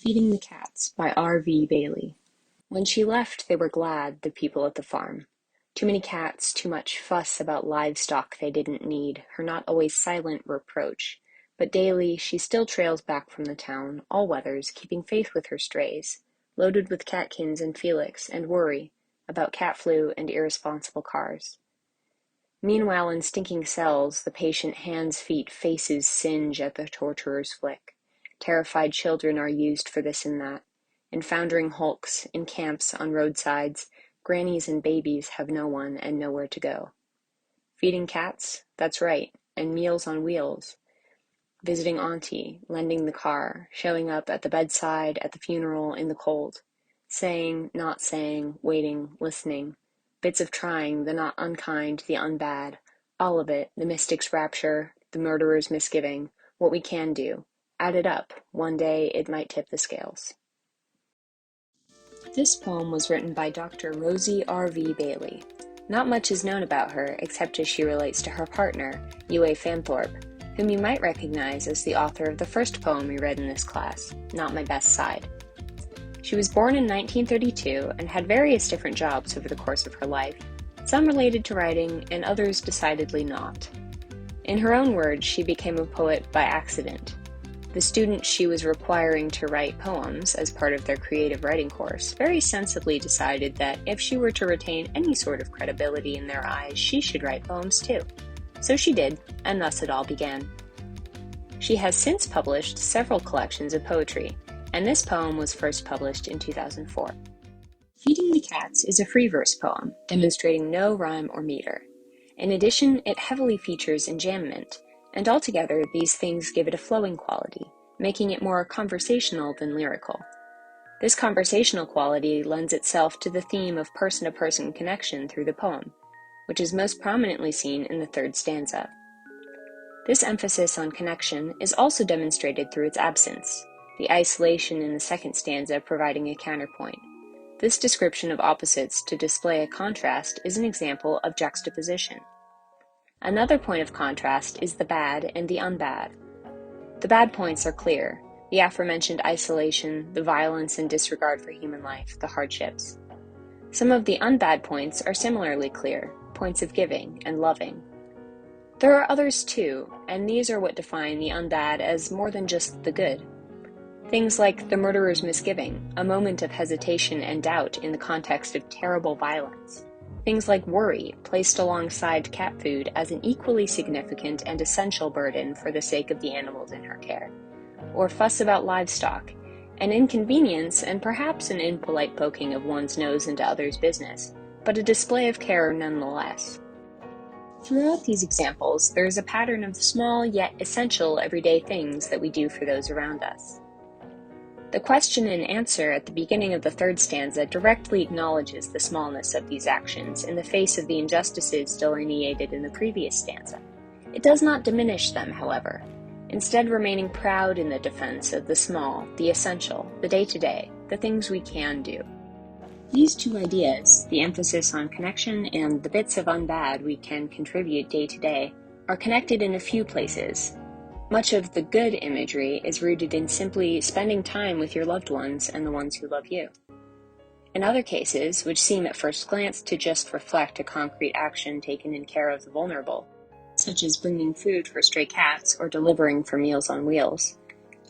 Feeding the Cats by R.V. Bailey. When she left, they were glad, the people at the farm. Too many cats, too much fuss about livestock they didn't need, her not always silent reproach. But daily she still trails back from the town, all weathers, keeping faith with her strays, loaded with catkins and Felix, and worry about cat flu and irresponsible cars. Meanwhile, in stinking cells, the patient hands, feet, faces singe at the torturer's flick. Terrified children are used for this and that. In foundering hulks, in camps, on roadsides, grannies and babies have no one and nowhere to go. Feeding cats? That's right, and Meals on Wheels. Visiting auntie, lending the car, showing up at the bedside, at the funeral, in the cold. Saying, not saying, waiting, listening. Bits of trying, the not unkind, the unbad. All of it, the mystic's rapture, the murderer's misgiving, what we can do. Add it up. One day it might tip the scales. This poem was written by Dr. Rosie R.V. Bailey. Not much is known about her, except as she relates to her partner, Yue Fanthorpe, whom you might recognize as the author of the first poem we read in this class, Not My Best Side. She was born in 1932 and had various different jobs over the course of her life, some related to writing and others decidedly not. In her own words, she became a poet by accident. The students she was requiring to write poems as part of their creative writing course very sensibly decided that if she were to retain any sort of credibility in their eyes, she should write poems too. So she did, and thus it all began. She has since published several collections of poetry, and this poem was first published in 2004. Feeding the Cats is a free verse poem, demonstrating no rhyme or meter. In addition, it heavily features enjambment, and altogether these things give it a flowing quality, making it more conversational than lyrical. This conversational quality lends itself to the theme of person-to-person connection through the poem, which is most prominently seen in the third stanza. This emphasis on connection is also demonstrated through its absence, the isolation in the second stanza providing a counterpoint. This description of opposites to display a contrast is an example of juxtaposition. Another point of contrast is the bad and the unbad. The bad points are clear, the aforementioned isolation, the violence and disregard for human life, the hardships. Some of the unbad points are similarly clear, points of giving and loving. There are others too, and these are what define the unbad as more than just the good. Things like the murderer's misgiving, a moment of hesitation and doubt in the context of terrible violence. Things like worry, placed alongside cat food as an equally significant and essential burden for the sake of the animals in her care. Or fuss about livestock, an inconvenience and perhaps an impolite poking of one's nose into others' business, but a display of care nonetheless. Throughout these examples, there is a pattern of small yet essential everyday things that we do for those around us. The question and answer at the beginning of the third stanza directly acknowledges the smallness of these actions in the face of the injustices delineated in the previous stanza. It does not diminish them, however, instead remaining proud in the defense of the small, the essential, the day-to-day, the things we can do. These two ideas, the emphasis on connection and the bits of unbad we can contribute day-to-day, are connected in a few places. Much of the good imagery is rooted in simply spending time with your loved ones and the ones who love you. In other cases, which seem at first glance to just reflect a concrete action taken in care of the vulnerable, such as bringing food for stray cats or delivering for Meals on Wheels,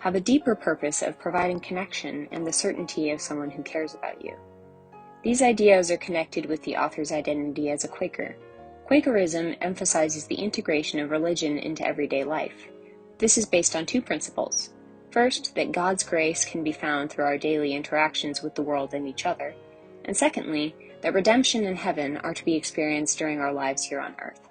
have a deeper purpose of providing connection and the certainty of someone who cares about you. These ideas are connected with the author's identity as a Quaker. Quakerism emphasizes the integration of religion into everyday life. This is based on two principles. First, that God's grace can be found through our daily interactions with the world and each other. And secondly, that redemption and heaven are to be experienced during our lives here on earth.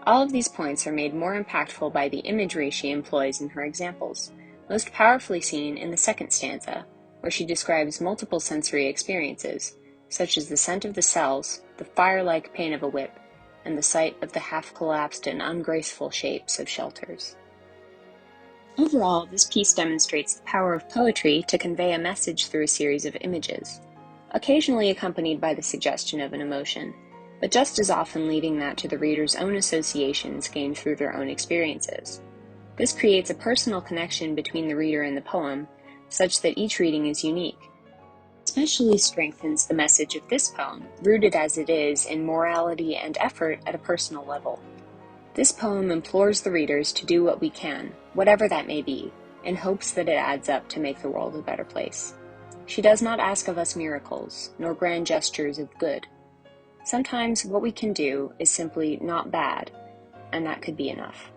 All of these points are made more impactful by the imagery she employs in her examples, most powerfully seen in the second stanza, where she describes multiple sensory experiences, such as the scent of the cells, the fire-like pain of a whip, and the sight of the half-collapsed and ungraceful shapes of shelters. Overall, this piece demonstrates the power of poetry to convey a message through a series of images, occasionally accompanied by the suggestion of an emotion, but just as often leaving that to the reader's own associations gained through their own experiences. This creates a personal connection between the reader and the poem such that each reading is unique. Especially strengthens the message of this poem, rooted as it is in morality and effort at a personal level. This poem implores the readers to do what we can, whatever that may be, in hopes that it adds up to make the world a better place. She does not ask of us miracles, nor grand gestures of good. Sometimes what we can do is simply not bad, and that could be enough.